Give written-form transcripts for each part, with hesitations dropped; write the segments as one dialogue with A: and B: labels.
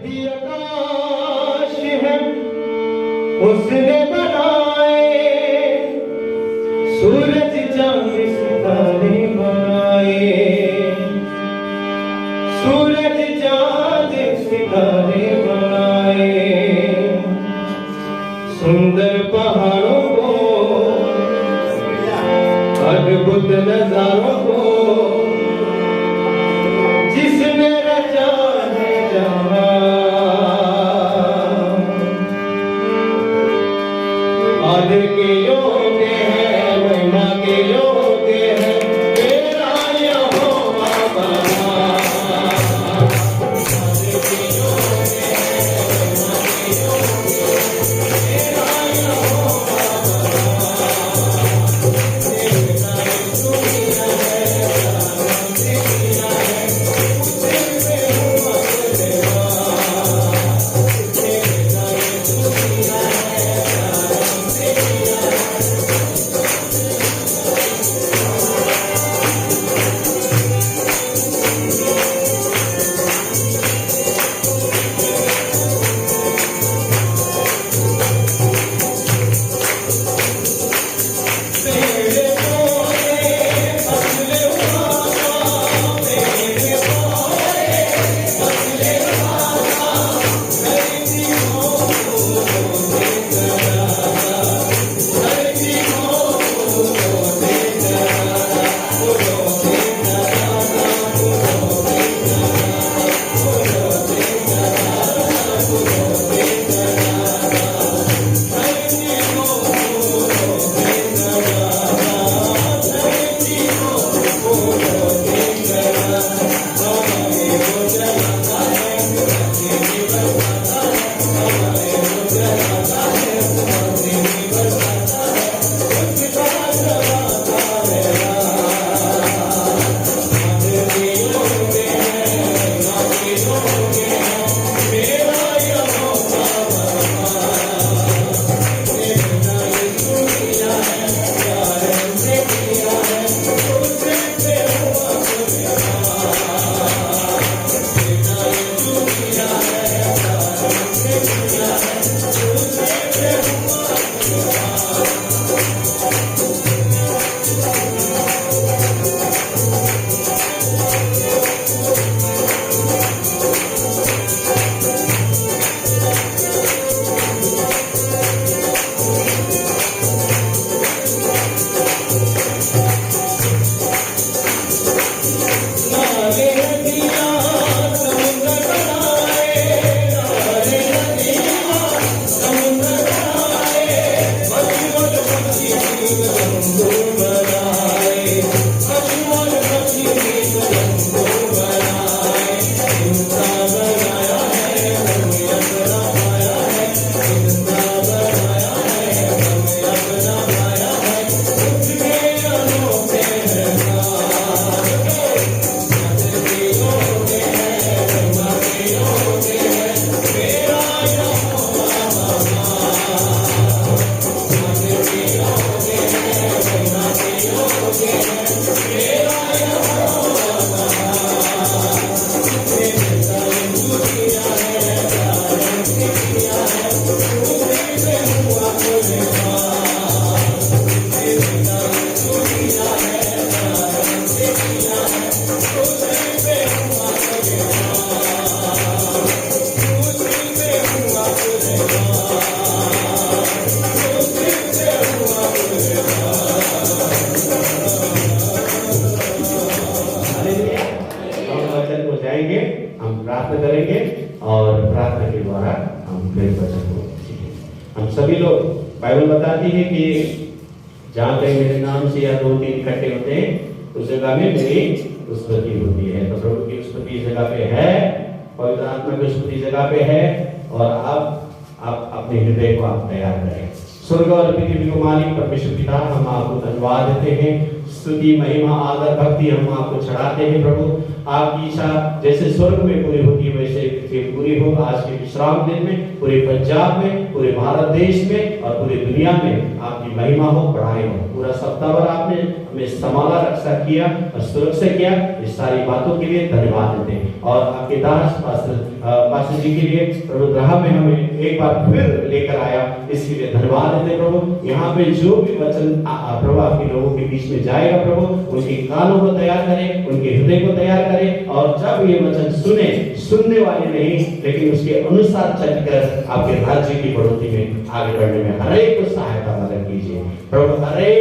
A: भी आकाश है उसने बनाए, सूरज चांद सितारे बनाए, सूरज चांद सितारे बनाए, सुंदर पहाड़ों को, अद्भुत नजारों को जिसने रचा है जहां, आदर के योग्य है, महिमा के योग्य है मेरा यहोवा बड़ा। आदर के योग्य है, महिमा के योग्य है मेरा यहोवा बड़ा। देखता है दुनिया है, आनंद किया है, उसे पे हुआ देवा। देखता है दुनिया है, आनंद किया है। तेरे पौधे फसले उगाता, तेरे पौधे फसले उगाता, धरती को फूलों से सजाता, धरती को फूलों से सजाता, फूलों से सजाता, फूलों से सजाता, फूलों से सजाता, फूलों से सजाता, धरती को फूलों से सजाता, धरती को फूलों से सजाता। हमारे को जलाता है, अग्नि बरसाता है, हमारे को जलाता है, अग्नि बरसाता है, उसका जलाता है आदर के योग्य है, महिमा के योग्य है मेरा यहोवा बड़ा। देखता है दुनिया है, प्यार से किया है, उसे पे हुआ देवा। देखता है दुनिया है, प्यार से किया है, उसे पे हुआ देवा। नाले नदियाँ समुद्र बनाए, नाले नदियाँ समुद्र बनाए, पशु और पक्षी जीव जंतु बनाए, पशु और पक्षी जीव जंतु बनाए। जिंदा बनाया है, हमें अपना पाया है, जिंदा बनाया है, हमें अपना पाया है, उसके अनोखे हैं नाम। आदर के योग्य है, महिमा के योग्य है मेरा यहोवा बड़ा। आदर के योग्य है, महिमा के योग्य है मेरा यहोवा बड़ा। देखता है दुनिया है, प्यार से किया है, उसे पे हुआ देवा। देखता है दुनिया है, प्यार से किया है, उसे पे हुआ देवा, उसे पे हुआ देवा, उसे पे हुआ देवा।
B: हालेलुया। हम वचन को जाएंगे, हम प्रार्थना करेंगे और प्रार्थना के द्वारा हम फिर वचन को सीखेंगे। हम सभी लोग, बाइबल बताती है कि जहाँ कहीं मेरे नाम से या 2-3 इकट्ठे होते हैं उस जगह में मेरी स्तुति होती है। तो प्रभु की स्तुति इस जगह पे है, पवित्र आत्मा की स्तुति जगह पे है, और आप अपने हृदय को आप तैयार करें। स्वर्ग और पृथ्वी को मालिक परमेश्वर पिता, हम आपको धन्यवाद देते हैं, स्तुति महिमा आदर भक्ति हम आपको चढ़ाते हैं। प्रभु आपकी इच्छा जैसे स्वर्ग में पूरी होती है वैसे पृथ्वी पूरी हो। आज के विश्राम दिन में पूरे पंजाब में, पूरे भारत देश में और पूरी दुनिया में आपकी महिमा हो, बढ़ाई हो। पूरा सप्ताह भर आपने हमें संभाला, रक्षा किया और सुरक्षा किया। इस सारी बातों के लिए धन्यवाद देते हैं। और आपके दास पास्टर जी के लिए प्रभु ग्राह में हमें एक बार फिर लेकर आया, इसके लिए धन्यवाद देते हैं प्रभु। यहाँ पे जो भी वचन प्रभु आपके लोगों के बीच में जाएगा प्रभु, उनके कानों को तैयार करें, उनके हृदय को तैयार करें, और जब ये वचन सुनने वाले नहीं लेकिन उसके अनुसार चलकर आपके राज्य की बढ़ोतरी में आगे बढ़ने में हर एक को सहायता मदद कीजिए प्रभु। हर एक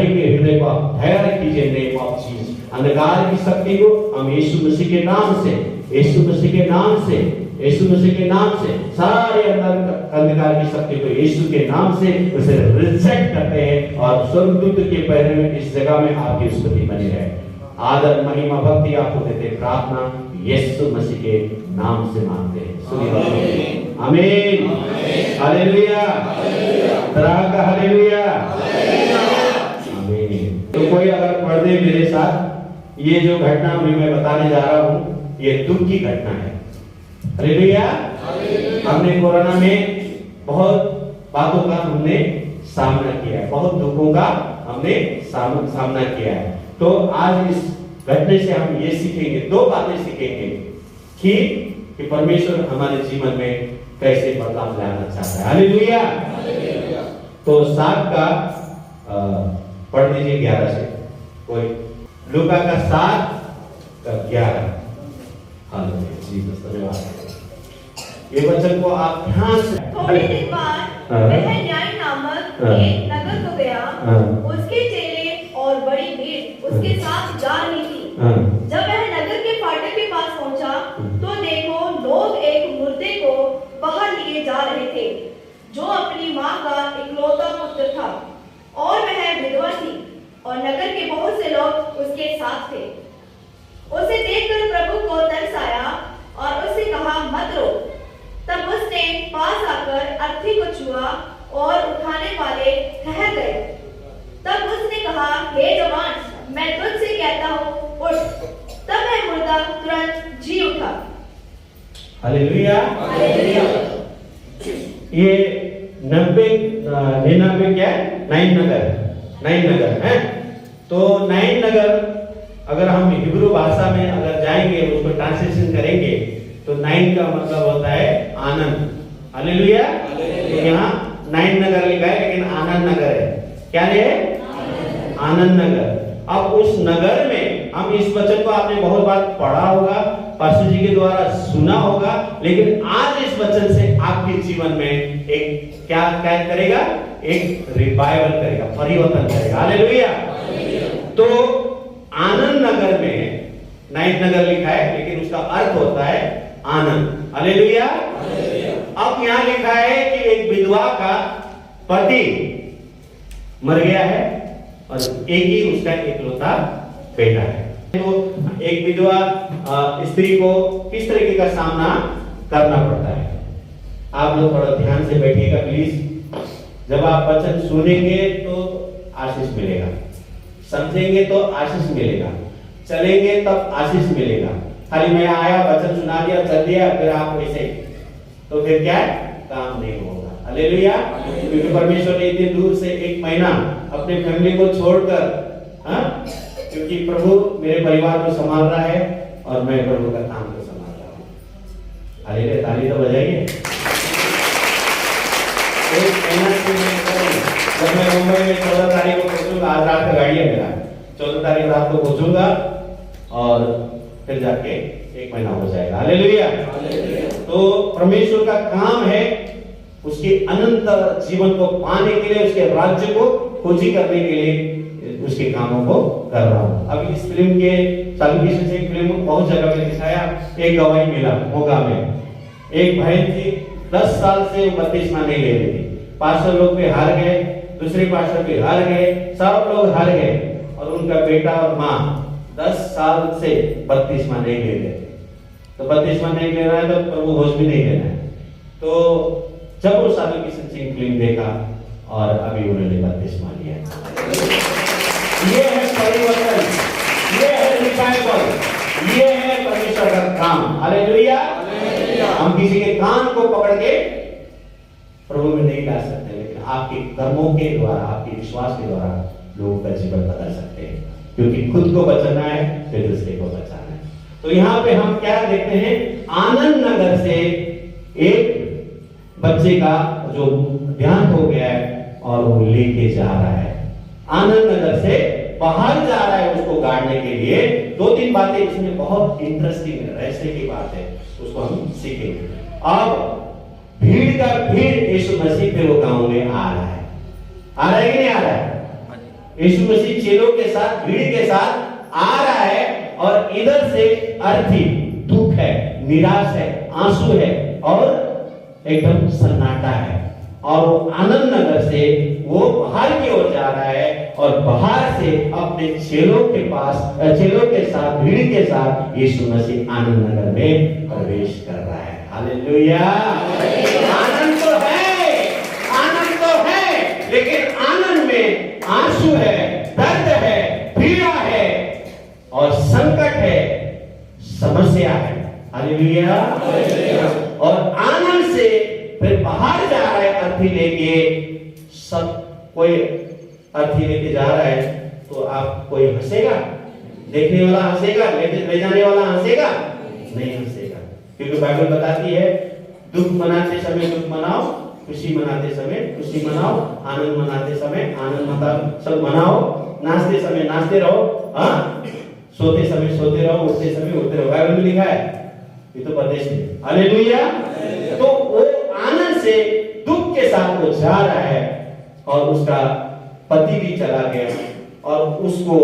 B: के हृदय को तैयार कीजिए। नेम ऑफ जीसस, अंधकार की शक्ति को हम यीशु मसीह के नाम से, यीशु मसीह के नाम से, यीशु मसीह के नाम से सारे अंधकार की शक्ति को यीशु के नाम से उसे रिजेक्ट करते हैं और स्वर्गदूत के पैर में इस जगह में आपकी स्तुति बनी रहे। आदर महिमा भक्ति आपको देते, प्रार्थना यीशु मसीह के नाम से मांगते हैं। सुनिए आमीन, हालेलुया, तरह का हालेलुया, आमीन। तो कोई अगर पढ़ दे मेरे साथ, ये जो घटना मैं बताने जा रहा हूँ ये दुख की घटना है। हालेलुया। हमने कोरोना में बहुत बातों का हमने सामना किया है, बहुत दुखों का हमने सामना किया है। तो आज इस घटने से हम ये सीखेंगे, दो बातें सीखेंगे कि परमेश्वर हमारे जीवन में कैसे बदलाव लाना चाहता है। हालेलुया। तो 7 का पढ़ दीजिए 11 से, कोई लूका का 7 का 11। हालेलुया, जीसस धन्यवाद। ये वचन को आप ध्यान से।
A: थोड़े दिन बाद वह न्याय नामक एक नगर को गया। उसके चेले और बड़ी भीड़ उसके साथ जा रही थी। जब वह नगर के फाटक के पास पहुंचा तो देखो लोग एक मुर्दे को बाहर लिए जा रहे थे, जो अपनी माँ का इकलौता पुत्र था, और वह विधवा थी, और नगर के बहुत से लोग उसके साथ थे। उसे देखकर प्रभु को तरस आया और उससे कहा, मत रो। तब उसने पास आकर अर्थी को छुआ और उठाने वाले ठहर गए। तब उसने कहा, हे जवान, मैं तुझसे कहता हूँ, उठ। तब वह मुर्दा तुरंत जी उठा।
B: हालेलुया। ये 99 क्या है? 9 नगर है। तो 9 नगर अगर हम हिब्रू भाषा में अगर जाएंगे, उसको ट्रांसलेशन करेंगे तो 9 का मतलब होता है आनंद। हालेलुया। तो यहाँ 9 नगर लिखा है लेकिन आनंद नगर है। क्या है? आनंद नगर। अब उस नगर में हम इस वचन को आपने बहुत बार पढ़ा होगा, पास्टर जी के द्वारा सुना होगा, लेकिन आज इस वचन से आपके जीवन में एक क्या करेगा? एक रिवाइवल करेगा, परिवर्तन करेगा। हालेलुया। तो आनंद नगर में 9 नगर लिखा है लेकिन उसका अर्थ होता है आनंद। हालेलुया। अब यहां लिखा है कि एक विधवा का पति मर गया है और एक ही उसका इकलौता बेटा है। तो एक विधवा स्त्री को किस तरीके का सामना करना पड़ता है? आप लोग थोड़ा ध्यान से बैठिएगा प्लीज। जब आप वचन सुनेंगे तो आशीष मिलेगा, समझेंगे तो आशीष मिलेगा, चलेंगे तब आशीष मिलेगा। खाली मैं आया, वचन सुना दिया, चल दिया, फिर आप ऐसे, तो फिर क्या है? काम नहीं होगा। हालेलुया। क्योंकि परमेश्वर ने इतने दूर से 1 महीना अपने फैमिली को छोड़कर, क्योंकि प्रभु मेरे परिवार को संभाल रहा है और मैं प्रभु का काम को संभाल रहा हूँ। हालेलुया। ताली तो बजाइए। जब मैं मुंबई में 14 तारीख को पहुंचूंगा, आज रात का गाड़ी है मेरा, 14 तारीख रात को पहुंचूंगा और फिर जाके 1 महीना हो जाएगा। हालेलुया। तो परमेश्वर का काम है उसके अनंत जीवन को पाने के लिए, उसके राज्य को खोजी करने के लिए उसके कामों को कर रहा हूं। अब इस फिल्म के सालुकेशन से फिल्म बहुत जगह पे दिखाया। एक गवाही मिला मोगा में, एक बहन थी 10 साल से बपतिस्मा नहीं ले रही थी। पास्टर लोग भी हार गए, दूसरे पास्टर भी हार गए, सब लोग हार गए और उनका बेटा और माँ 10 साल से बपतिस्मा नहीं ले रहे। तो बपतिस्मा नहीं ले रहा है तो प्रभु होश भी नहीं लेना है। तो जब वो सालुकेशन सिंह फिल्म देखा और अभी उन्होंने बपतिस्मा लिया। ये है परिवर्तन, ये है रिवाइवल, ये है परमेश्वर का काम। हालेलुया। हम किसी के कान को पकड़ के प्रभु में नहीं ला सकते, लेकिन आपके कर्मों के द्वारा, आपके विश्वास के द्वारा लोगों का जीवन बदल सकते हैं, क्योंकि खुद को बचाना है फिर दूसरे को बचाना है। तो यहाँ पे हम क्या देखते हैं, आनंद नगर से एक बच्चे का जो देहांत हो गया है और वो लेके जा रहा है, आनंद नगर से बाहर जा रहा है उसको गाड़ने के लिए। 2-3 बातें इसमें बहुत इंटरेस्टिंग है, रहस्य की बात है, उसको हम सीखेंगे। अब भीड़ का भीड़ यीशु मसीह पे वो गांव में आ रहा है, आ रहा है कि नहीं आ रहा है? यीशु मसीह चेलों के साथ, भीड़ के साथ आ रहा है और इधर से अर्थी, दुख है, निराश है, आंसू है और एकदम सन्नाटा है। और वो आनंद नगर से वो बाहर की ओर जा रहा है और बाहर से अपने चेलों के पास, चेलों के साथ, भीड़ के साथ यीशु मसीह आनंद नगर में प्रवेश कर रहा है। हालेलुया! आनंद तो है, लेकिन आनंद में आंसू है, दर्द है, पीड़ा है और संकट है, समस्या है। हालेलुया! और आनंद से फिर बाहर जा रहा है अर्थी लेके। सब कोई अर्थी लेके जा रहा है तो आप कोई हंसेगा? देखने वाला हंसेगा? ले जाने वाला हंसेगा? नहीं हंसेगा, क्योंकि बाइबल बताती है दुख मनाते समय दुख मनाओ, खुशी मनाते समय खुशी मनाओ, आनंद मनाते समय आनंद सब मनाओ, नाचते समय नाचते रहो, हाँ, सोते समय सोते रहो, उठते समय उठते रहो। बाइबल में लिखा है, ये तो प्रदेश में। हालेलुया! तो वो आनंद से दुख के साथ वो जा रहा है और उसका पति भी चला गया और उसको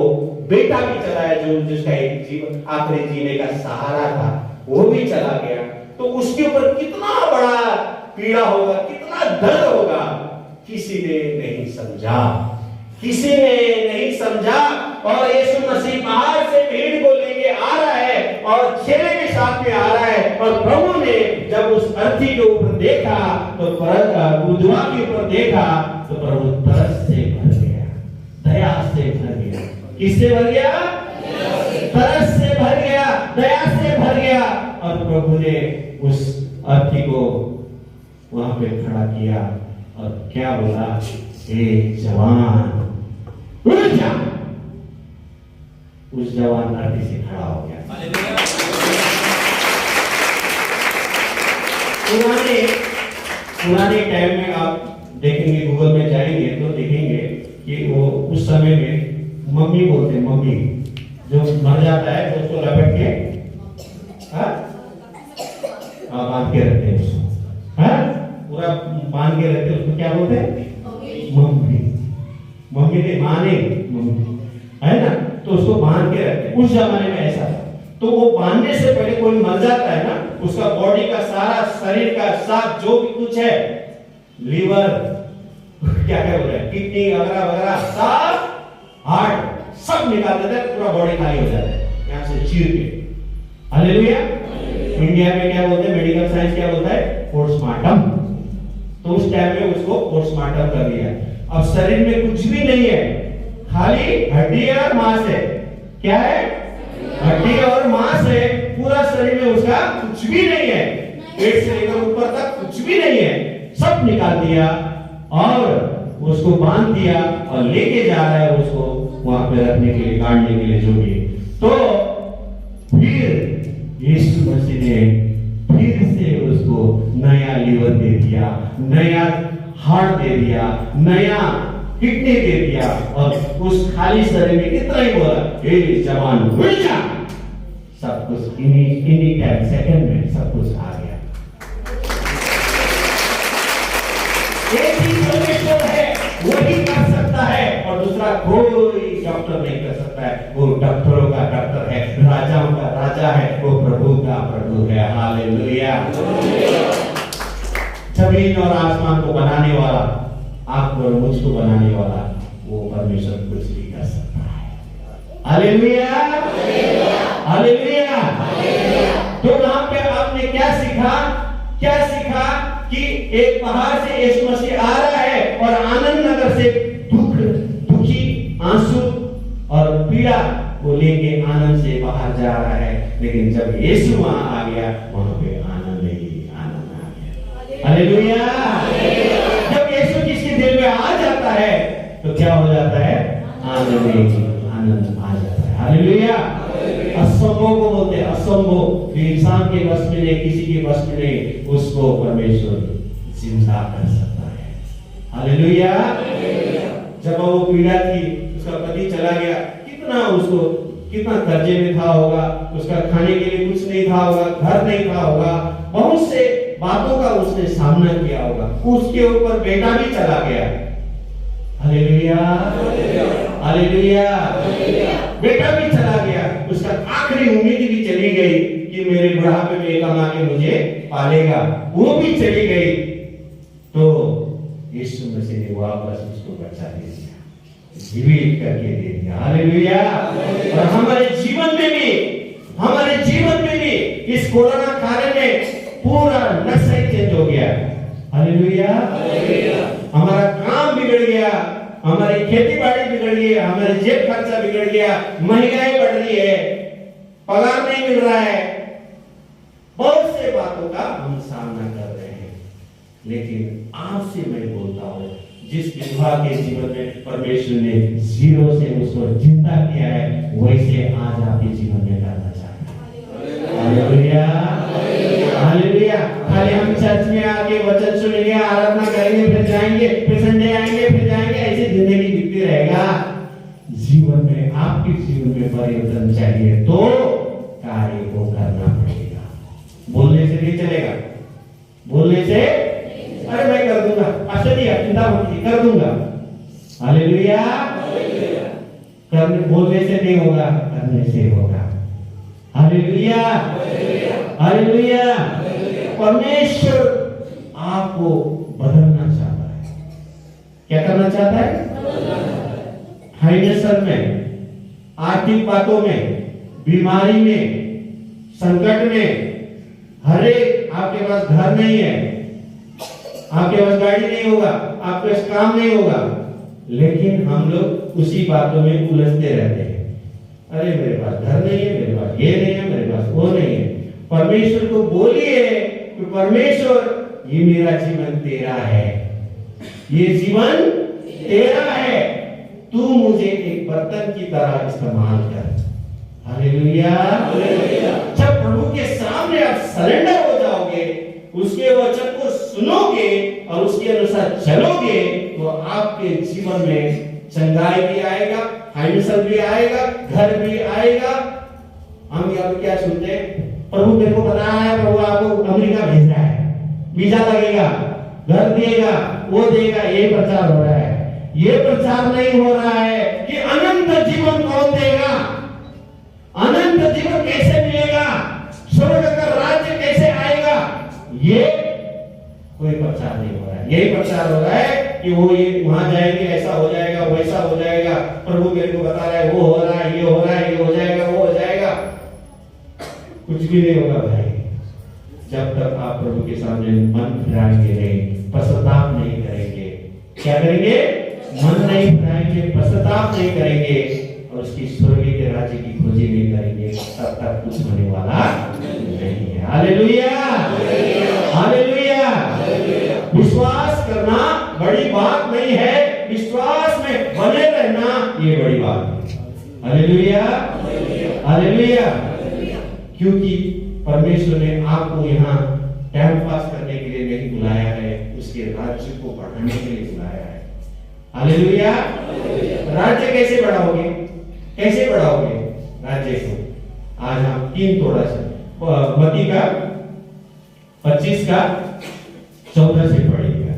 B: बेटा भी चला है, जो जिसका एक जीवन आखिरी जीने का सहारा था, वो भी चला गया। तो उसके ऊपर कितना बड़ा पीड़ा होगा, कितना दर्द होगा, किसी ने नहीं समझा, किसी ने नहीं समझा। और यीशु मसीह बाहर से भीड़ को लेके आ रहा है और चेले के साथ में आ रहा है। और प्रभु ने जब उस अर्थी के ऊपर देखा तो विधवा के ऊपर देखा तो प्रभु तरस से भर गया, दया से भर गया। किससे भर गया? तरस से भर गया, दया से भर गया। और प्रभु ने उस अर्थी को वहां पे खड़ा किया और क्या बोला? हे जवान उठ जा। उस जवान अर्थी से खड़ा हो गया। पुराने टाइम में आप देखेंगे, गूगल में जाएंगे तो देखेंगे कि वो उस समय में मम्मी बोलते हैं, मम्मी जो मर जाता है तो उसको लपेट के बांध के रखते हैं उसको, पूरा बांध के रखते हैं उसको। क्या बोलते हैं? मम्मी। मम्मी ने माने मम्मी, है ना? तो उसको बांध के रखते हैं। उस जमाने में ऐसा था। तो वो बांधने से पहले कोई मर जाता है ना, उसका बॉडी का सारा, शरीर का साथ जो भी कुछ है, लीवर, क्या क्या बोलते हैं, किडनी वगैरह वगैरह, सब, हार्ट, सब निकाल देता है, पूरा बॉडी खाली हो जाता है यहाँ से चीर के। हालेलुया! इंडिया में क्या बोलते हैं, मेडिकल साइंस क्या बोलता है? पोस्टमार्टम। तो उस टाइम में उसको पोस्टमार्टम कर दिया। अब शरीर में कुछ भी नहीं है, खाली हड्डी और मांस है। क्या है? हड्डी और मांस है। पूरा शरीर में उसका कुछ भी नहीं है, पेट से लेकर ऊपर तक कुछ भी नहीं है, सब निकाल दिया और उसको बांध दिया और लेके जा रहा है उसको वहां पे रखने के लिए, गाड़ने के लिए, जो भी। तो फिर यीशु मसीह ने फिर से उसको नया लीवर दे दिया, नया हार्ट दे दिया, नया किडनी दे दिया और उस खाली शरीर में इतना ही बोला, हे जवान उठ जा। सब कुछ इन्हीं टाइम, सेकंड में सब कुछ आ गया। एक ही परमेश्वर है, वही कर सकता है और दूसरा कोई डॉक्टर नहीं कर सकता है। वो डॉक्टरों का डॉक्टर है, राजाओं का राजा है, वो प्रभु का प्रभु है। हालेलुया! जमीन और आसमान को बनाने वाला, आपको और मुझको बनाने वाला, वो परमेश्वर कुछ भी कर सकता है। हालेलुया! हालेलुया! तो वहां पे आपने क्या सीखा? क्या सीखा कि एक बाहर से यीशु मसीह आ रहा है और आनंद नगर से दुखी, आंसू और पीड़ा को लेके आनंद से बाहर जा रहा है। लेकिन जब यीशु वहां आ गया, वहां पे आनंद ही आनंद आ गया। हालेलुया! जब यीशु किसके दिल में आनंद आ जाता है। हालेलुया। असंभव को बोलते हैं असंभव, जो इंसान के बस में नहीं, किसी के बस में नहीं, उसको परमेश्वर जिंदा कर सकता है। हालेलुया। जब वो पीड़ा थी, उसका पति चला गया, कितना कर्जे में था होगा, उसका खाने के लिए कुछ नहीं था होगा, घर नहीं था होगा, बहुत से बातों का उसने सामना किया होगा, उसके ऊपर बेटा भी चला गया। Hallelujah, hallelujah. बेटा भी चला गया, उसका आखिरी उम्मीद भी चली गई कि मेरे बुढ़ापे में कमा के मुझे पालेगा, वो भी चली गई। तो यीशु मसीह ने वापस उसको बचा लिया, जीवित करके दे दिया। हालेलुया। और हमारे जीवन में भी इस कोरोना काल में पूरा नक्शा चेंज हो गया। हालेलुया। हमारा काम बिगड़ गया, हमारी खेती बाड़ी बिगड़ गई, हमारे जेब खर्चा बिगड़ गया, महंगाई बढ़ रही है, पगार नहीं मिल रहा है, बहुत से बातों का हम सामना कर रहे हैं। लेकिन आपसे मैं बोलता हूं, जिस विधवा के जीवन में परमेश्वर ने जीरो से उसको जिंदा किया है, वैसे आज आपके जीवन में करना चाहता है। Hallelujah, hallelujah. खाली हम चर्च में आके वचन सुनेंगे, आराधना करेंगे, फिर जाएंगे, फिर संडे आएंगे, फिर जाएंगे, ऐसी जिंदगी बीतती रहेगा। जीवन में, आपके जीवन में परिवर्तन चाहिए तो कार्य को करना पड़ेगा। बोलने से नहीं चलेगा, बोलने से अरे मैं कर दूंगा, पास्टर जी आप चिंता मत कीजिए, कर दूंगा। हालेलुया। करने बोलने से नहीं होगा, करने से होगा। Hallelujah, hallelujah. परमेश्वर आपको बदलना चाहता है। क्या करना चाहता है? फाइनेंशियल में, आर्थिक बातों में, बीमारी में, संकट में, हर एक, आपके पास घर नहीं है, आपके पास गाड़ी नहीं होगा, आपके पास काम नहीं होगा, लेकिन हम लोग उसी बातों में उलझते रहते हैं। अरे मेरे पास घर नहीं है, मेरे पास ये नहीं है, मेरे पास वो नहीं है। परमेश्वर को बोलिए कि परमेश्वर ये मेरा जीवन तेरा है, ये जीवन तेरा है, तू मुझे एक बर्तन की तरह इस्तेमाल कर। हालेलुया। जब प्रभु के सामने आप सरेंडर हो जाओगे, उसके वचन को सुनोगे और उसके अनुसार चलोगे, तो आपके जीवन में चंगाई भी आएगा, फाइनेंशियल भी आएगा, घर भी आएगा। हम यहाँ पे क्या सुनते हैं? प्रभु मेरे को बताया है, प्रभु आपको अमेरिका भेज रहा है, वीजा लगेगा, घर देगा, वो देगा। ये प्रचार हो रहा है। ये प्रचार नहीं हो रहा है कि अनंत जीवन कौन देगा, अनंत जीवन कैसे मिलेगा, स्वर्ग का राज्य कैसे आएगा, ये कोई प्रचार नहीं हो रहा है। यही प्रचार हो रहा है कि वो ये वहां जाएंगे, ऐसा हो जाएगा, वैसा हो जाएगा। प्रभु मेरे को बता रहा है, वो हो रहा है, ये हो रहा है, ये हो जाएगा, वो हो जाएगा। कुछ भी नहीं होगा भाई, जब तक आप प्रभु के सामने मन फिराएंगे नहीं, पश्चाताप नहीं करेंगे। क्या करेंगे? मन नहीं फिराएंगे, पश्चाताप नहीं करेंगे और उसकी स्वर्ग के राज्य की खोजी नहीं करेंगे, तब तक कुछ होने वाला नहीं है। Hallelujah, hallelujah. विश्वास करना बड़ी बात नहीं है, विश्वास में बने रहना ये बड़ी बात है। Hallelujah, hallelujah. क्योंकि परमेश्वर ने आपको यहाँ टाइम पास करने के लिए नहीं बुलाया है, उसके राज्य को बढ़ाने के लिए बुलाया है। हालेलुया। राज्य कैसे बढ़ाओगे? कैसे बढ़ाओगे राज्य को? आज हम 3 तोड़ा से मत्ती का 25 का 14 से पढ़ेंगे।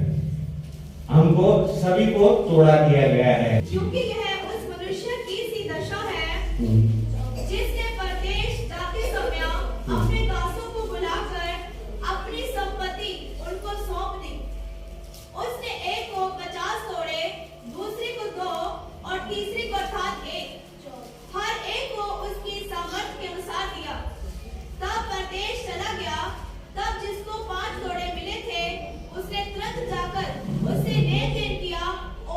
B: हमको सभी को तोड़ा दिया गया है,
A: क्योंकि यह उस मनुष्य की सी दशा है जिसने परदेश जाते समय अपने दासों को बुलाकर अपनी संपत्ति उनको सौंप दी। उसने एक को 50 तोड़े, दूसरे को 2 और तीसरे को अर्थात 1, हर एक को उसकी सामर्थ्य के अनुसार दिया। तब परदेश चला गया। तब जिसको 5 तोड़े मिले थे, उसने तुरंत जाकर उससे लेन देन किया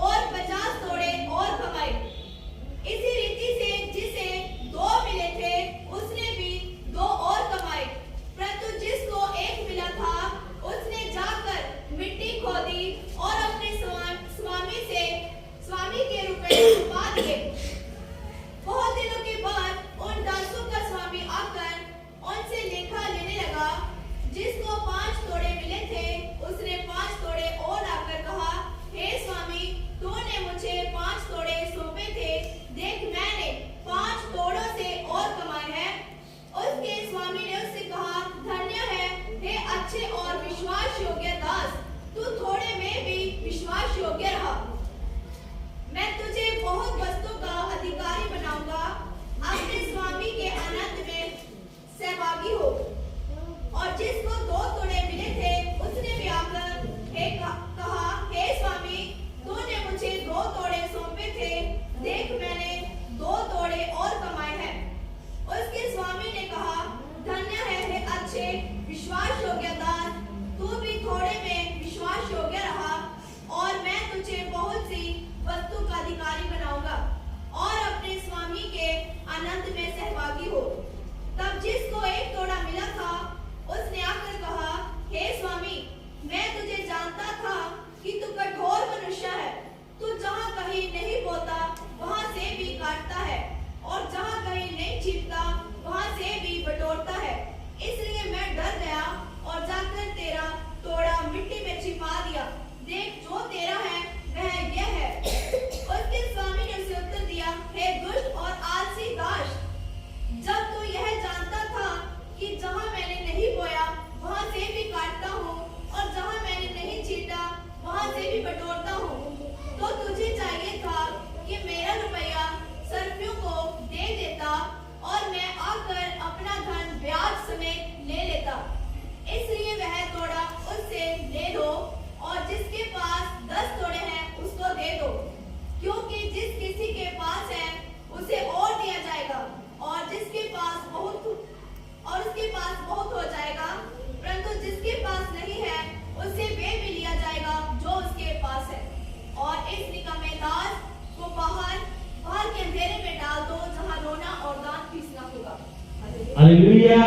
A: और 50 तोड़े और कमाए। इसी रीति से जिसे
B: हालेलुया।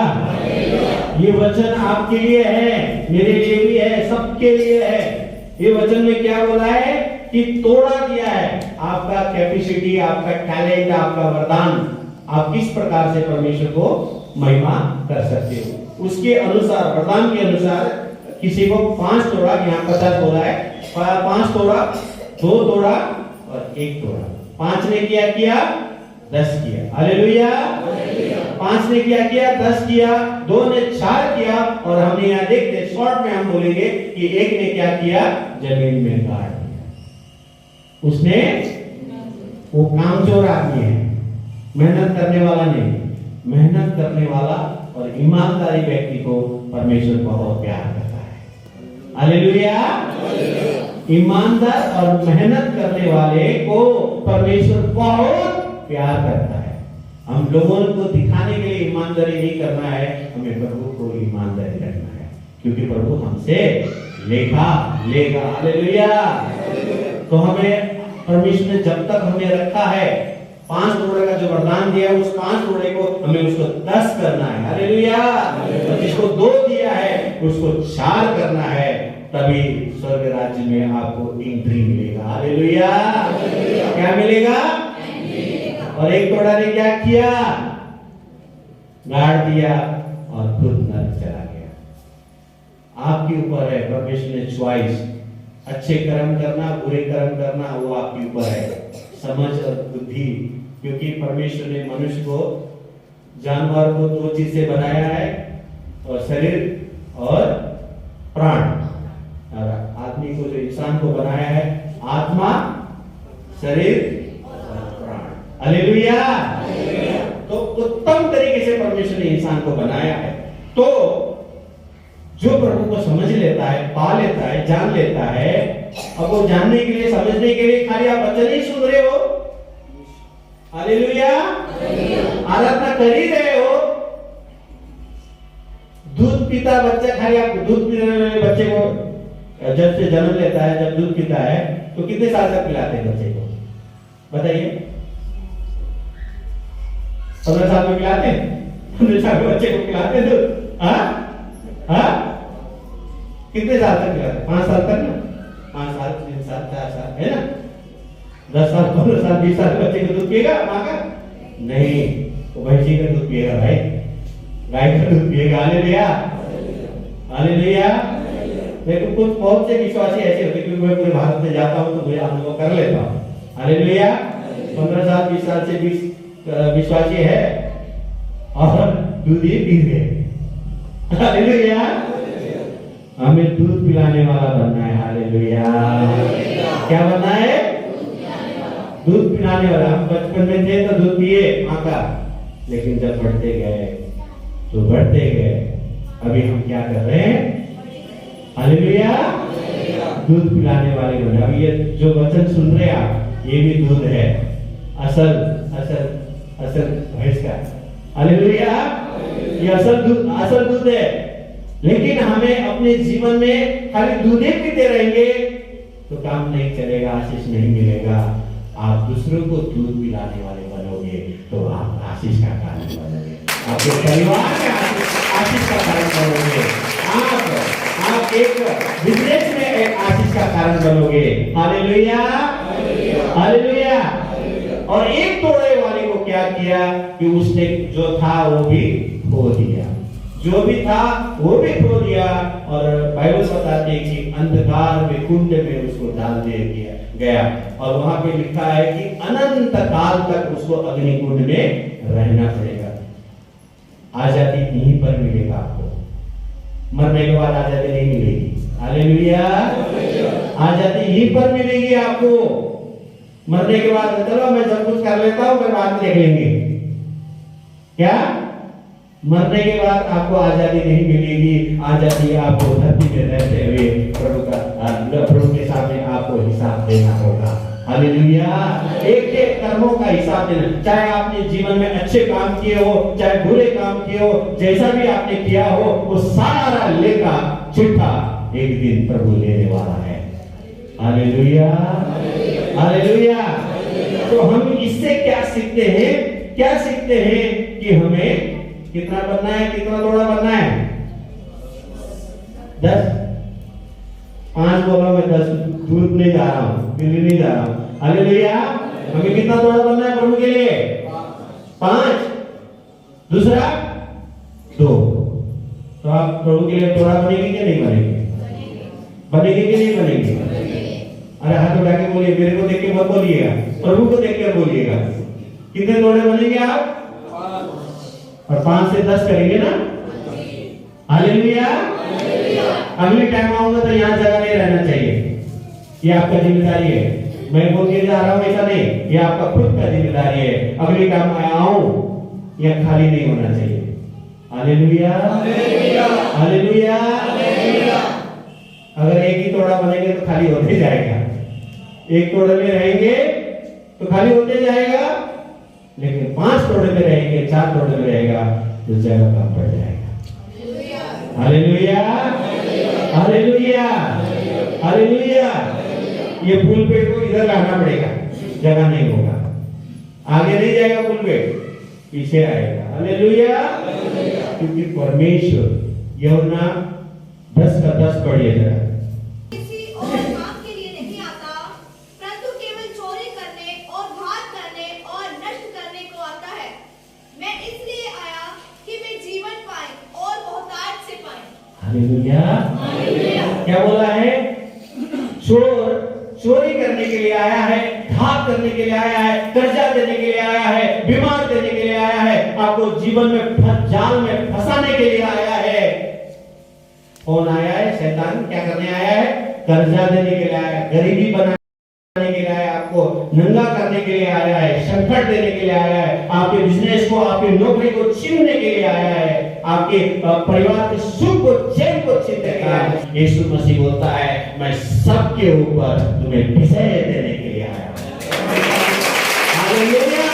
B: ये वचन आपके लिए है, मेरे लिए भी है, सबके लिए है। ये वचन में क्या बोला है कि तोड़ा दिया है आपका कैपेसिटी, आपका टैलेंट, आपका वरदान, आप किस प्रकार से परमेश्वर को महिमा कर सकते हो। उसके अनुसार, वरदान के अनुसार किसी को 5 तोड़ा, यहाँ 50 बोला है, 5 तोड़ा, 2 तोड़ा और 1 तोड़ा। 5 ने क्या किया? 10 किया। हालेलुया। 5 ने क्या किया? 10 किया। 2 ने 4 किया। और हमने यहाँ देखते शॉर्ट में हम बोलेंगे कि 1 ने क्या किया? जमीन में गाड़ दिया। उसने, वो कामचोर आदमी है, मेहनत करने वाला नहीं। मेहनत करने वाला और ईमानदारी व्यक्ति को परमेश्वर बहुत प्यार करता है। हालेलुया। ईमानदार और मेहनत करने वाले को परमेश्वर बहुत प्यार करता है। हम लोगों को दिखाने के लिए ईमानदारी नहीं करना है, हमें प्रभु को ईमानदारी रखना है, क्योंकि प्रभु हमसे लेखा लेगा। हालेलुया। तो हमें परमेश्वर ने जब तक हमें रखा है, 5 तोड़े का जो वरदान दिया है, उस 5 तोड़े को हमें उसको 10 करना है। हालेलुया। और जिसको 2 दिया है उसको 4 करना है, तभी स्वर्ग राज्य में आपको एंट्री मिलेगा। हालेलुया। क्या मिलेगा? और 1 तोड़ा ने क्या किया? गाड़ दिया और खुद नरक चला गया। आपके ऊपर है, परमेश्वर ने चॉइस, अच्छे कर्म करना, बुरे कर्म करना, वो आपके ऊपर है। समझ और बुद्धि, क्योंकि परमेश्वर ने मनुष्य को, जानवर को 2 चीज से बनाया है, और शरीर और प्राण। और आदमी को, जो इंसान को बनाया है, आत्मा, शरीर और प्राण। हालेलुया। तो उत्तम तरीके से परमेश्वर ने इंसान को बनाया है। तो जो प्रभु को समझ लेता है, पा लेता है, जान लेता है, अब वो जानने के लिए, समझने के लिए खाली आप वचन ही सुन रहे हो, हालेलुया, आराधना कर ही रहे हो। दूध पीता बच्चा, खाली आप दूध पीने वाले बच्चे को जब से जन्म लेता है, जब दूध पीता है, तो कितने साल तक पिलाते हैं बच्चे को? बताइए। 15 साल में पिलाते हैं? 15 साल के बच्चे को पिलाते हैं दूध? कितने साल तक पिलाते हैं? 5 साल तक ना? 5 साल, 3 साल, 4 साल, है ना? 10 साल, 15 साल, 20 साल के बच्चे को दूध पिएगा माँ का? नहीं, वो भैंसी का दूध पिएगा भाई, गाय का दूध पिएगा। हालेलुया। हालेलुया। लेकिन कुछ बहुत से विश्वासी ऐसे होते, क्योंकि मैं पूरे भारत में जाता हूँ तो मुझे अनुभव कर लेता हूँ। हालेलुया। 15 साल, 20 साल से 20 विश्वासी है और दूध ही पी रहे। हालेलुया। हमें दूध पिलाने वाला बनना है। हालेलुया। क्या बनना है? दूध पिलाने वाला। हम बचपन में थे तो दूध पिए माँ का, लेकिन जब बढ़ते गए तो बढ़ते गए, अभी हम क्या कर रहे हैं? हालेलुया। दूध पिलाने वाले बने। अब ये जो वचन सुन रहे आप, ये भी दूध है, असल असल असल भैंस का। हालेलुया। ये असल दूध है। लेकिन हमें अपने जीवन में खाली दूध ही पीते रहेंगे तो काम नहीं चलेगा, आशीष नहीं मिलेगा। आप दूसरों को दूध पिलाने वाले बनोगे तो आप आशीष का कारण बनोगे, आपके परिवार में आशीष का कारण बनोगे, आप एक बिजनेस में एक आशीष का कारण बनोगे। हालेलुया। हालेलुया। और 1 तोड़े वाले को क्या किया कि उसने जो था वो भी खो दिया, जो भी था वो भी खो दिया। और बाइबल बताते हैं कि अंधकार में, कुंड में उसको डाल दिया गया, और वहां पे लिखा है कि अनंत काल तक उसको अग्निकुंड में रहना पड़ेगा। आजादी यहीं पर मिलेगा आपको, मरने के बाद आजादी नहीं मिलेगी। हालेलुया। आजादी यहीं पर मिलेगी आपको। मरने के बाद चलो मैं सब कुछ कर लेता हूं, फिर बाद में देख लेंगे, क्या? मरने के बाद आपको आजादी नहीं मिलेगी। आजादी आपको धरती में रहते हुए प्रभु के सामने आपको हिसाब देना होगा। हालेलुया। एक एक कर्मों का हिसाब देना, चाहे आपने जीवन में अच्छे काम किए हो, चाहे बुरे काम किए हो, जैसा भी आपने किया हो, वो सारा लेखा चिट्ठा एक दिन प्रभु लेने वाला है। हालेलुया। हालेलुया। तो हम इससे क्या सीखते हैं? क्या सीखते हैं कि हमें कितना बनना है, कितना तोड़ा बनना है? 10। 5 बोला, मैं 10 दूर नहीं जा रहा हूँ, दिल्ली नहीं जा रहा हूँ। हालेलुया। हमें कितना तोड़ा बनना है प्रभु के लिए? 5। दूसरा 2। तो आप प्रभु के लिए तोड़ा बनेगी कि नहीं बनेगी? बनेगी कि नहीं बनेगी? अरे हाथ उठा के बोलिए, मेरे को देख के मत बोलिएगा, प्रभु को देख के बोलिएगा। कितने तोड़े बनेंगे आप? 5। और 5 से 10 करेंगे ना? हालेलुया। अगले टाइम आऊंगा तो यहाँ जगह नहीं रहना चाहिए, ये आपका जिम्मेदारी है। मैं बोल के जा रहा हूँ ऐसा नहीं, ये आपका खुद का जिम्मेदारी है। अगले टाइम मैं आऊं, यह खाली नहीं होना चाहिए। Hallelujah, hallelujah. अगर एक ही तोड़ा बनेंगे तो खाली होते जाएगा, एक तोड़े में रहेंगे तो खाली होते जाएगा, लेकिन 5 तोड़े में रहेंगे, 4 तोड़े में रहेगा तो जगह कम पड़ जाएगा। Hallelujah, hallelujah, hallelujah. ये फूल पेड़ को इधर लाना पड़ेगा, जगह नहीं होगा, आगे नहीं जाएगा फूल पेड़, पीछे आएगा। हालेलुया। क्योंकि परमेश्वर यूहन्ना 10 का 10 पढ़िए जरा।
A: किसी और काम के लिए नहीं आता, परंतु केवल चोरी करने और घात करने और नष्ट करने को आता है। मैं इसलिए आया कि वे जीवन पाएं और बहुतायत से पाएं।
B: Hallelujah, hallelujah. क्या बोला है? चोर चोरी करने के लिए आया है, घात करने के लिए आया है, कर्जा देने के लिए आया है, बीमार देने के लिए आया है, आपको जीवन में जाल में फंसाने के लिए आया है। कौन आया है? शैतान। क्या करने आया है? कर्जा देने के लिए आया है, गरीबी बनाने के लिए आया है, आपको नंगा करने के लिए आया है, संकट देने के लिए आया है, आपके बिजनेस को, आपकी नौकरी को छीनने के लिए आया है, आपके परिवार के सुख को, चैन को छीनने के लिए आया है। यीशु मसीह बोलता है, मैं सबके ऊपर तुम्हें विजय देने के लिए आया हूं। हालेलुया।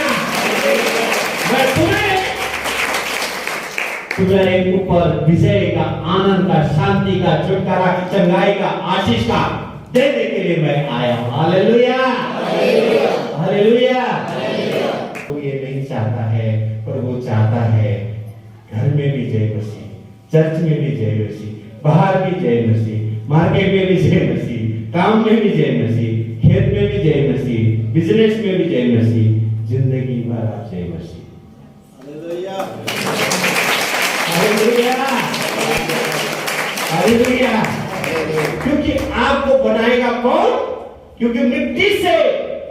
B: मैं तुम्हारे ऊपर विजय का, आनंद का, शांति का, छुटकारा, चंगाई का, आशीष का देने के लिए मैं आया हूं। Hallelujah, hallelujah. वो ये नहीं चाहता है, पर वो चाहता है घर में भी जय मसीह, चर्च में भी जय मसीह, बाहर भी जय मसीह, मार्केट में भी जय मसीह, काम में भी जय मसीह, खेत में भी जय मसीह, बिजनेस में भी जय मसीह, जिंदगी भर आप जय मसीह। Hallelujah, hallelujah, hallelujah. क्योंकि आपको बनाएगा कौन? क्योंकि मिट्टी से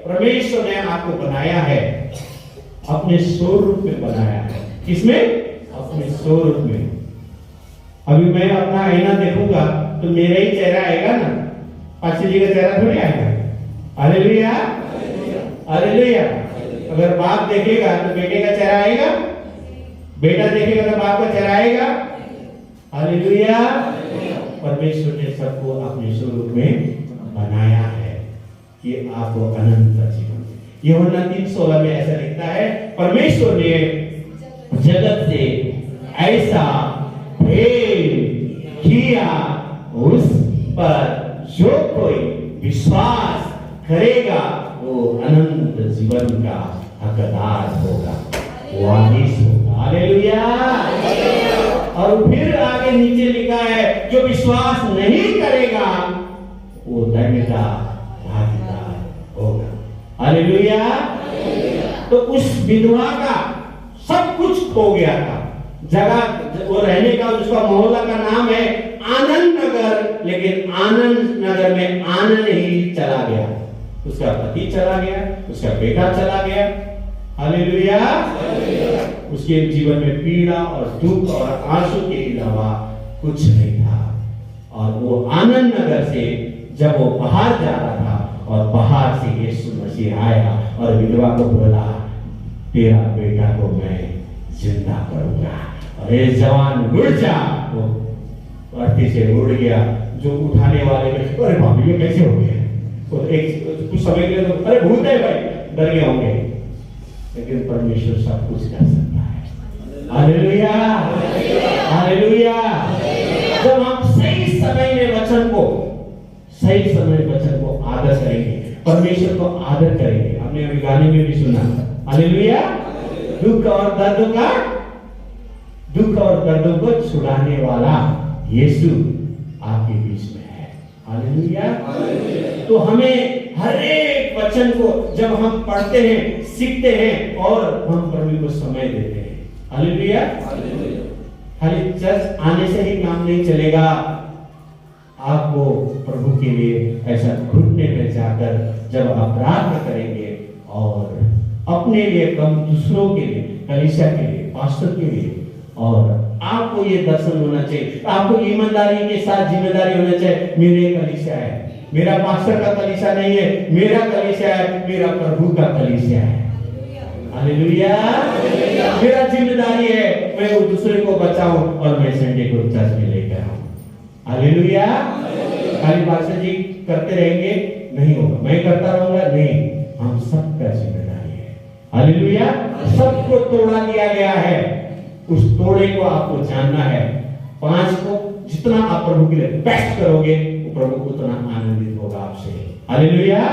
B: परमेश्वर ने आपको बनाया है, अपने स्वरूप में बनाया है। किसमें? अपने स्वरूप में। अभी मैं अपना आईना देखूंगा तो मेरा ही चेहरा आएगा ना, पासी जी का चेहरा थोड़ी आएगा। Hallelujah, hallelujah. अगर बाप देखेगा तो बेटे का चेहरा आएगा, बेटा देखेगा तो बाप का चेहरा आएगा। हालेलुया। परमेश्वर ने सबको अपने स्वरूप में बनाया है कि आपको अनंत जीवन। यूहन्ना 3:16 में ऐसा लिखता है, परमेश्वर ने जगत से ऐसा प्रेम किया, उस पर जो कोई विश्वास करेगा वो अनंत जीवन का हकदार होगा, वारिस होगा। हालेलुया। और फिर आगे नीचे लिखा है, जो विश्वास नहीं करेगा वो दंड का भागीदार होगा। हालेलुया। तो उस विधवा का सब कुछ खो गया था, जगह वो रहने का, उसका मोहल्ला का नाम है आनंद नगर, लेकिन आनंद नगर में आनंद ही चला गया, उसका पति चला गया, उसका बेटा चला गया। हालेलुया। उसके जीवन में पीड़ा और दुख और आंसू के अलावा कुछ नहीं था। और वो आनंद नगर से जब वो बाहर जा रहा था, और बाहर से यीशु मसीह आया और विधवा को बोला, तेरा बेटा को मैं जिंदा करूंगा। और ये जवान उड़ जा, वो धरती से उड़ गया। जो उठाने वाले में, अरे भाभी ये कैसे हो गया? वो एक कुछ समय के लिए तो अरे भूत है भाई, डर गए होंगे, लेकिन परमेश्वर सब कुछ कर सकता है। Hallelujah, hallelujah. जब हम सही समय में वचन को, सही समय वचन को आदर करेंगे, परमेश्वर को आदर करेंगे। हमने अभी गाने में भी सुना, हालेलुया। दुख और दर्द का दुख और दर्दों को छुड़ाने वाला यीशु आपके बीच में है। हालेलुया। तो हमें हर एक वचन को जब हम पढ़ते हैं, सीखते हैं और हम प्रभु को समय देते हैं, हालेलुया। खाली चर्च आने से ही काम नहीं चलेगा। आपको प्रभु के लिए ऐसा घुटने में जाकर जब आप प्रार्थना करेंगे और अपने लिए कम दूसरों के लिए, कलीसिया के लिए, पास्टर के लिए, और आपको ये दर्शन होना चाहिए, आपको ईमानदारी के साथ जिम्मेदारी होना चाहिए, मेरे कलीसिया है, मेरा पास्टर का कलीसिया नहीं है, मेरा कलीसिया है, मेरा प्रभु का कलीसिया है। हालेलुया। मेरा जिम्मेदारी है मैं वो दूसरे को बचाऊं और मैं संडे को चर्च में लेकर आऊं। हालेलुया। खाली पास्टर जी करते रहेंगे नहीं होगा, मैं करता रहूंगा नहीं, हम सबका जिम्मेदारी है। हालेलुया। सबको तोड़ा दिया गया है, उस तोड़े को आपको जानना है। 5 को जितना आप प्रभु के लिए बेस्ट करोगे वो प्रभु उतना आनंदित होगा आपसे। हालेलुया।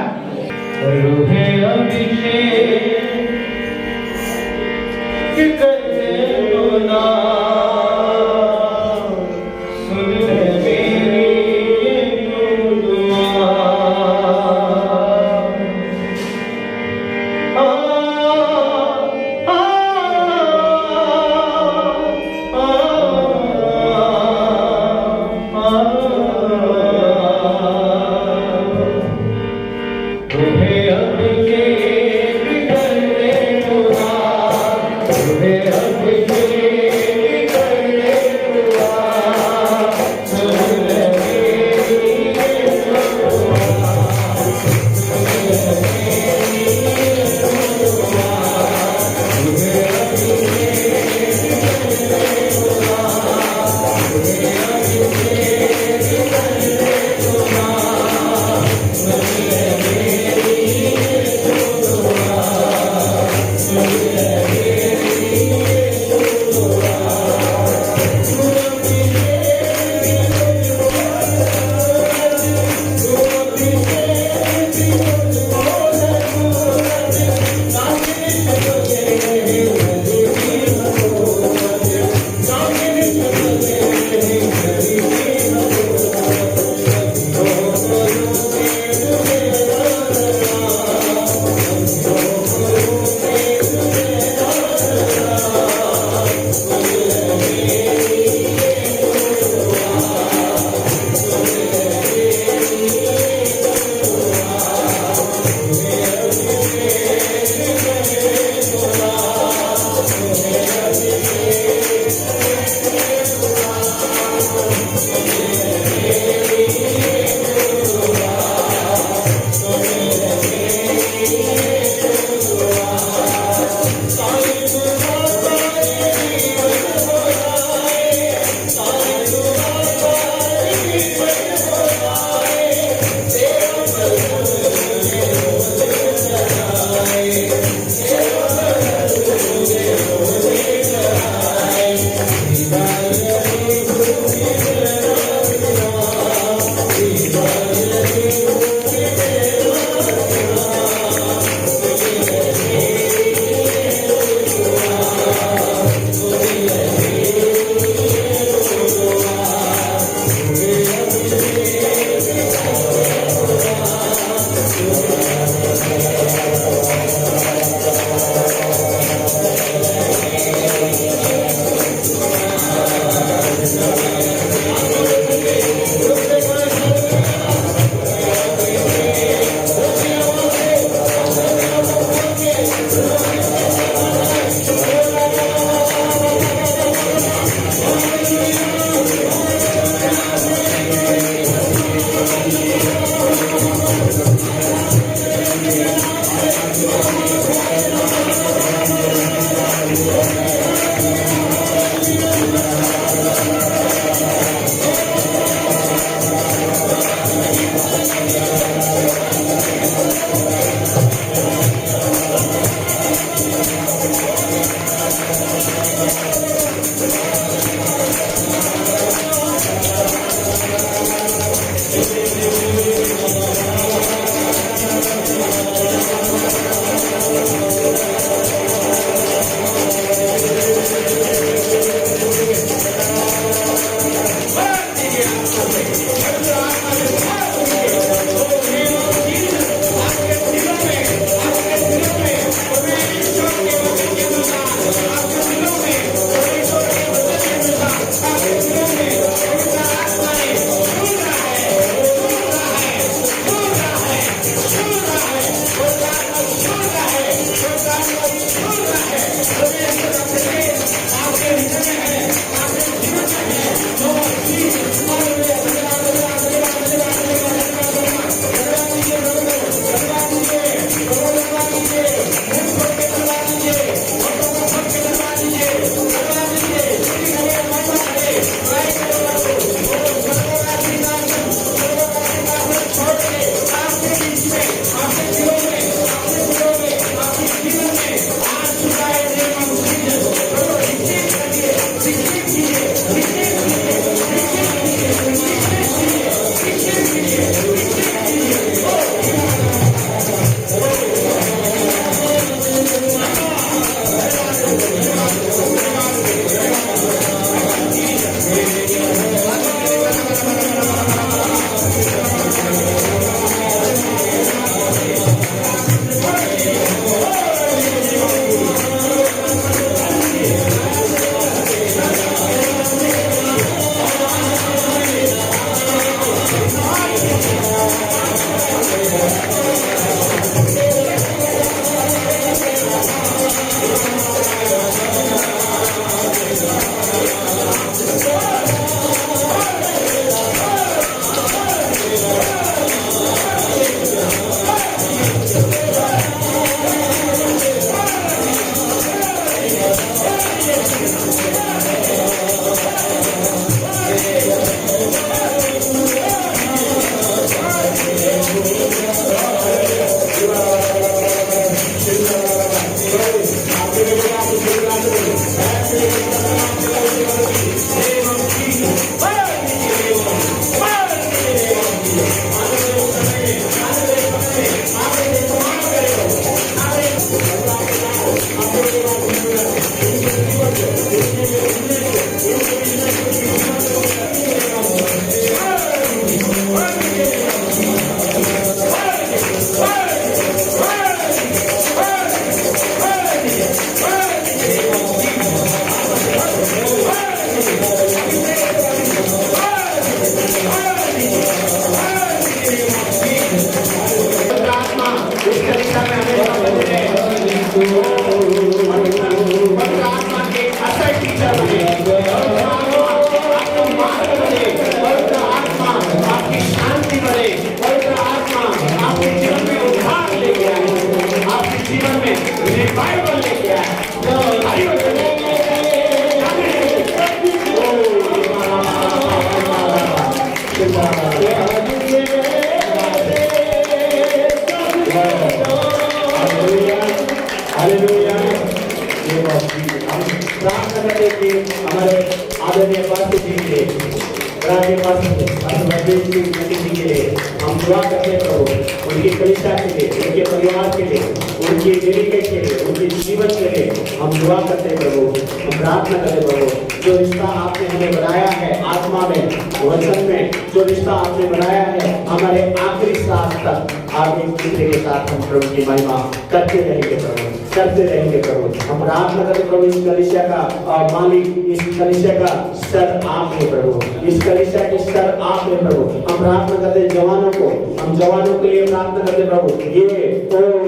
B: के लिए हम दुआ करते हैं प्रभु, उनकी कलीसिया के लिए, उनके परिवार के लिए, उनकी डेडिकेट के लिए, उनके जीवन के लिए हम दुआ करते हैं प्रभु। हम प्रार्थना करते हैं प्रभु, जो रिश्ता आपने हमें बनाया है आत्मा में, वचन में, जो रिश्ता आपने बनाया है हमारे आखिरी सांस तक, आप एक दूसरे के साथ हम प्रभु की महिमा करते रहेंगे प्रभु, करते रहेंगे प्रभु। हम प्रार्थना करते प्रभु, इस कलीसिया का मालिक, इस कलीसिया का सर आप हैं प्रभु, इस कलीसिया के सर आप हैं प्रभु। हम प्रार्थना करते जवानों को, हम जवानों के लिए प्रार्थना करते प्रभु, ये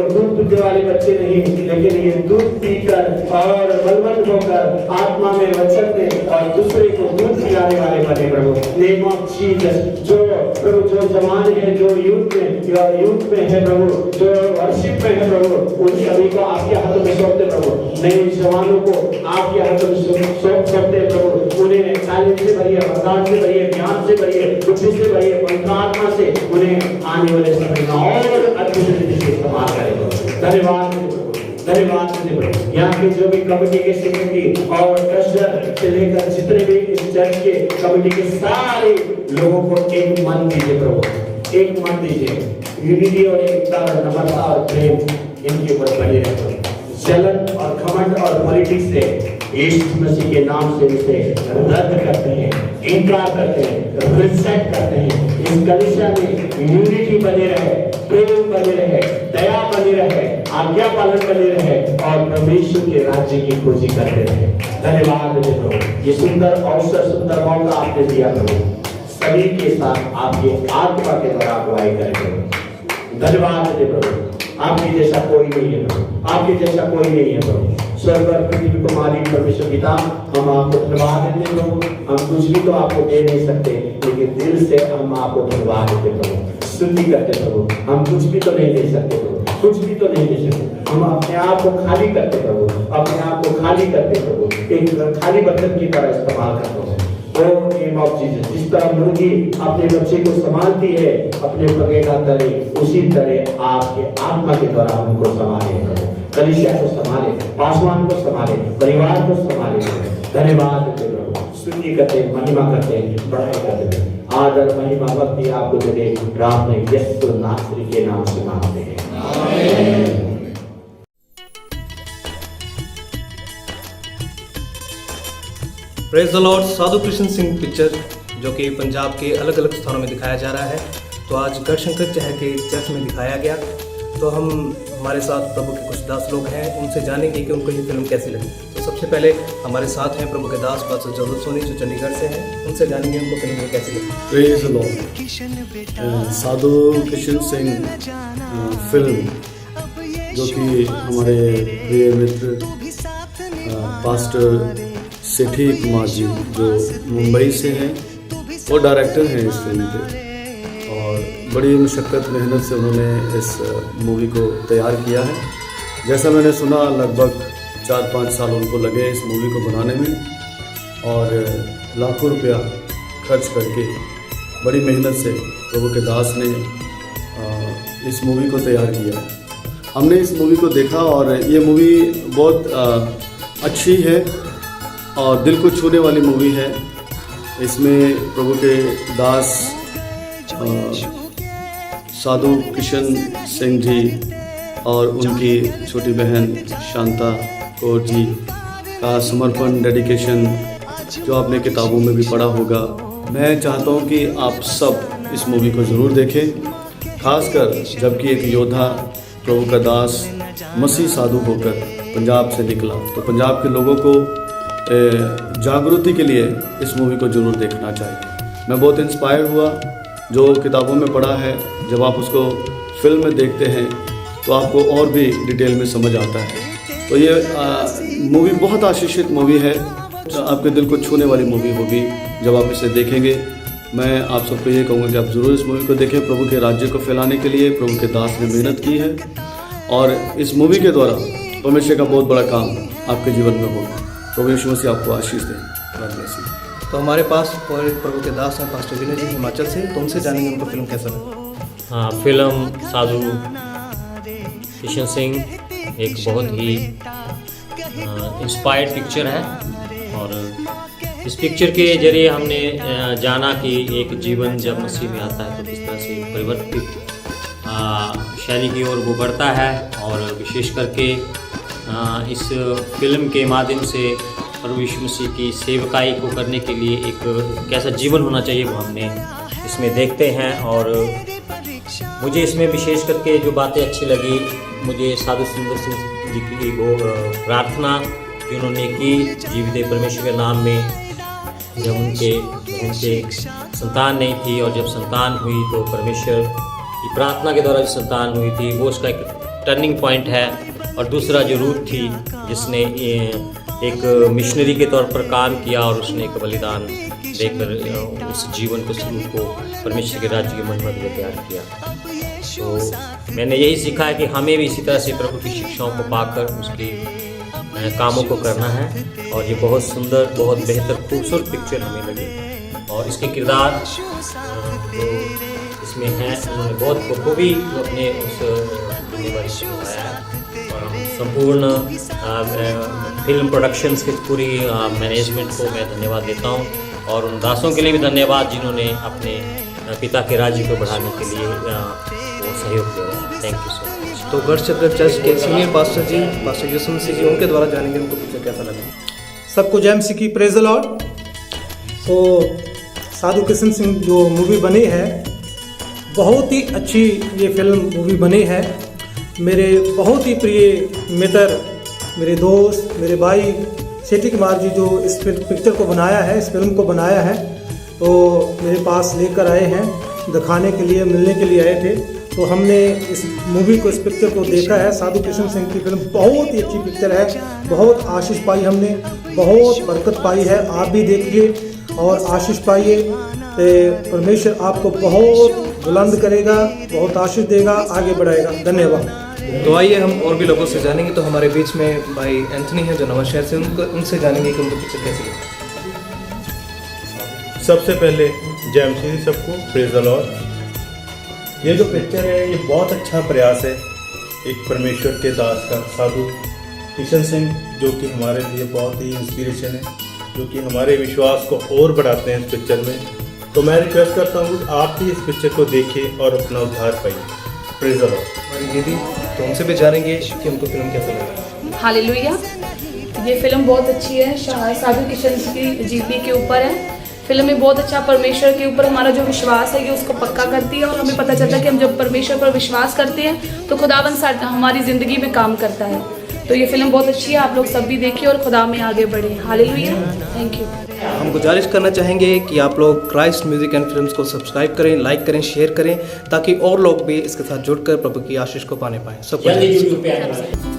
B: दूध पीने वाले बच्चे नहीं, लेकिन ये दूध पीकर और बलवंत होकर आत्मा में, वचन में और दूसरे को दूध पिलाने वाले बने प्रभु। नेम ऑफ जीसस, जो प्रभु जो जवान है, जो यूथ में है प्रभु, जो वर्शिप में है प्रभु, उन सभी को आपके हाथों में सौंपते प्रभु। नए जवानों को आपके हाथों में सौंपते प्रभु, उन्हें तालीम से भरिए, वरदान से भरिए, ज्ञान से भरिए, बुद्धि से भरिए, पवित्र आत्मा से उन्हें आने वाले समय में और अद्भुत रीति से इस्तेमाल करें। धन्यवाद धन्यवाद प्रभु। यहाँ के जो भी कमेटी के सेक्रेटरी और ट्रस्टर से लेकर जितने भी इस चर्च के कमेटी के सारे लोगों को एक मन दीजिए प्रभु, एक मन दीजिए। यूनिटी और एकता और नम्रता और प्रेम इनके ऊपर बने रहे। जलन और घमंड और पॉलिटिक्स से यीशु मसीह के नाम से इसे रद्द करते हैं, इनकार करते हैं, रिजेक्ट करते हैं। इस कलीसिया में यूनिटी बने रहे, प्रेम बने रहे, दया बने रहे, आज्ञा पालन बने रहे और परमेश्वर के राज्य की खोजी करते रहे। धन्यवाद प्रभु, ये सुंदर अवसर, सुंदर मौका आपने दिया प्रभु। सभी के साथ आपके आत्मा के द्वारा अगुवाई करें। धन्यवाद प्रभु, आपके जैसा कोई नहीं है प्रभु, आपके जैसा कोई नहीं है प्रभु। स्वर्ग और पृथ्वी को मालिक परमेश्वर पिता, हम आपको धन्यवाद देते प्रभु। हम कुछ भी तो आपको दे नहीं सकते, लेकिन दिल से हम आपको धन्यवाद देते प्रभु, स्तुति करते प्रभु। हम कुछ भी तो नहीं दे सकते प्रभु, कुछ भी तो नहीं दे सकते। हम अपने आप को खाली करते प्रभु, अपने आप को खाली करते प्रभु, एक खाली बर्तन की तरह इस्तेमाल करते हैं। नेम ऑफ जीसस, जिस तरह मुर्गी अपने बच्चे को संभालती है अपने पगेगा तले, उसी तरह आपके आत्मा के द्वारा हमको संभाले प्रभु। कलीसिया को संभाले, पासवान को संभाले, परिवार को संभाले। धन्यवाद प्रभु, स्तुति करते, महिमा करते, बड़ाई करते, आदर महिमा भक्ति आपको दे। प्रार्थना यीशु नासरी के नाम से मांगते हैं, आमीन।
C: Praise the Lord. Sadhu Krishna Singh picture जो कि पंजाब के अलग अलग स्थानों में दिखाया जा रहा है, तो आज गढ़शंकर शहर के चर्च में दिखाया गया। तो हम हमारे साथ प्रभु के कुछ दास लोग हैं, उनसे जानेंगे कि उनको ये फिल्म कैसी लगी। तो सबसे पहले हमारे साथ हैं प्रभु के दास पास्टर जरूर सोनी, जो चंडीगढ़ से हैं। उनसे जानेंगे उनको फिल्म ये कैसी लगी।
D: Praise the Lord. Sadhu Krishna Singh film जो कि हमारे प्रिय मित्र पास्टर सेठी कुमार जी जो मुंबई से हैं, वो डायरेक्टर हैं इस फिल्म के, और बड़ी मुशक्क़त मेहनत से उन्होंने इस मूवी को तैयार किया है। जैसा मैंने सुना लगभग 4-5 साल उनको लगे इस मूवी को बनाने में, और लाखों रुपया खर्च करके बड़ी मेहनत से प्रभु के दास ने इस मूवी को तैयार किया है। हमने इस मूवी को देखा और ये मूवी बहुत अच्छी है और दिल को छूने वाली मूवी है। इसमें प्रभु के दास साधु किशन सिंह जी और उनकी छोटी बहन शांता कौर जी का समर्पण, डेडिकेशन जो आपने किताबों में भी पढ़ा होगा। मैं चाहता हूं कि आप सब इस मूवी को ज़रूर देखें, खासकर जबकि एक योद्धा प्रभु का दास मसीह साधु होकर पंजाब से निकला, तो पंजाब के लोगों को जागृति के लिए इस मूवी को ज़रूर देखना चाहिए। मैं बहुत इंस्पायर हुआ जो किताबों में पढ़ा है, जब आप उसको फिल्म में देखते हैं तो आपको और भी डिटेल में समझ आता है। तो ये मूवी बहुत आशीषित मूवी है, आपके दिल को छूने वाली मूवी होगी जब आप इसे देखेंगे। मैं आप सबको ये कहूँगा कि आप ज़रूर इस मूवी को देखें। प्रभु के राज्य को फैलाने के लिए प्रभु के दास ने मेहनत की है और इस मूवी के द्वारा परमेश्वर का बहुत बड़ा काम आपके जीवन में होगा। प्रभु यीशु मसीह आपको आशीष दें।
C: तो हमारे पास और एक प्रभु के दास हैं पास्टर विनय जी हिमाचल से, तो उनसे जानेंगे उनको फिल्म कैसा लगा।
E: हाँ, फिल्म साधु किशन सिंह एक बहुत ही इंस्पायर्ड पिक्चर है और इस पिक्चर के जरिए हमने जाना कि एक जीवन जब मसीह में आता है तो किस तरह से परिवर्तित शैली की ओर वो बढ़ता है, और विशेष करके इस फिल्म के माध्यम से प्रभु यीशु मसीह की सेवकाई को करने के लिए एक कैसा जीवन होना चाहिए वो हमने इसमें देखते हैं। और मुझे इसमें विशेष करके जो बातें अच्छी लगी, मुझे साधु सुंदर सिंह जी की वो प्रार्थना जो उन्होंने की जीवित परमेश्वर के नाम में, जब उनके संतान नहीं थी और जब संतान हुई तो परमेश्वर की प्रार्थना के द्वारा जो संतान हुई थी वो उसका एक टर्निंग पॉइंट है। और दूसरा जो रूथ थी जिसने एक मिशनरी के तौर पर काम किया और उसने एक बलिदान देकर उस जीवन को परमेश्वर के राज्य की महिमा के लिए तैयार किया। तो मैंने यही सीखा है कि हमें भी इसी तरह से प्रभु की शिक्षाओं को पाकर उसकी कामों को करना है। और ये बहुत सुंदर, बहुत बेहतर, खूबसूरत पिक्चर हमें लगी। और इसके किरदार जो इसमें हैं उन्होंने बहुत बखूबी अपने उस जिम्मेदारी से निभाया है। और हम संपूर्ण फिल्म प्रोडक्शंस के पूरी मैनेजमेंट को मैं धन्यवाद देता हूँ, और उन दासों के लिए भी धन्यवाद जिन्होंने अपने पिता के राज्य को बढ़ाने के लिए वो सहयोग दिया। Thank you so much.
C: तो गढ़ चक्र चर्च के सीनियर पास्टर जी, पास्टर यीशु मसीह जी, उनके द्वारा जानेंगे उनको पिक्चर कैसा लगा।
F: सबको जय मसीह की, प्रेज द लॉर्ड। तो साधु किशन सिंह जो मूवी बनी है, बहुत ही अच्छी ये फिल्म मूवी बनी है। मेरे बहुत ही प्रिय मित्र, मेरे दोस्त, मेरे भाई सेठी कुमार जी जो इस पिक्चर को बनाया है, इस फिल्म को बनाया है, तो मेरे पास लेकर आए हैं, दिखाने के लिए, मिलने के लिए आए थे। तो हमने इस मूवी को, इस पिक्चर को देखा है। साधु किशन सिंह की फिल्म बहुत ही अच्छी पिक्चर है, बहुत आशीष पाई हमने, बहुत बरकत पाई है। आप भी देखिए और आशीष पाइए, तो परमेश्वर आपको बहुत बुलंद करेगा, बहुत आशीष देगा, आगे बढ़ाएगा। धन्यवाद।
C: तो आइए हम और भी लोगों से जानेंगे। तो हमारे बीच में भाई एंथनी है जो नवा शहर से, उनसे जानेंगे कि उनको पिक्चर कैसी लगी।
G: सबसे पहले जय मसीह सबको, प्रेज द लॉर्ड। ये जो पिक्चर है ये बहुत अच्छा प्रयास है एक परमेश्वर के दास का, साधु किशन सिंह, जो कि हमारे लिए बहुत ही इंस्पिरेशन है, जो कि हमारे विश्वास को और बढ़ाते हैं इस पिक्चर में। तो मैं रिक्वेस्ट करता हूँ आप भी इस पिक्चर को देखिए और अपना उद्धार पाइए। Praise the Lord.
C: हमारी दीदी, तो उनसे भी जानेंगे कि उनको फिल्म कैसा लगा।
H: हालेलुया। ये फिल्म बहुत अच्छी है, साधु किशन की जीपी के ऊपर है। फिल्म में बहुत अच्छा परमेश्वर के ऊपर हमारा जो विश्वास है ये उसको पक्का करती है, और हमें पता चलता है कि हम जब परमेश्वर पर विश्वास करते हैं तो खुदावन हमारी ज़िंदगी में काम करता है। तो ये फिल्म बहुत अच्छी है, आप लोग सब भी देखिए और खुदा में आगे बढ़े। हालेलुया। Thank you.
C: हम गुजारिश करना चाहेंगे कि आप लोग क्राइस्ट म्यूजिक एंड फिल्म्स को सब्सक्राइब करें, लाइक करें, शेयर करें, ताकि और लोग भी इसके साथ जुड़कर प्रभु की आशीष को पाने पाएं। सबको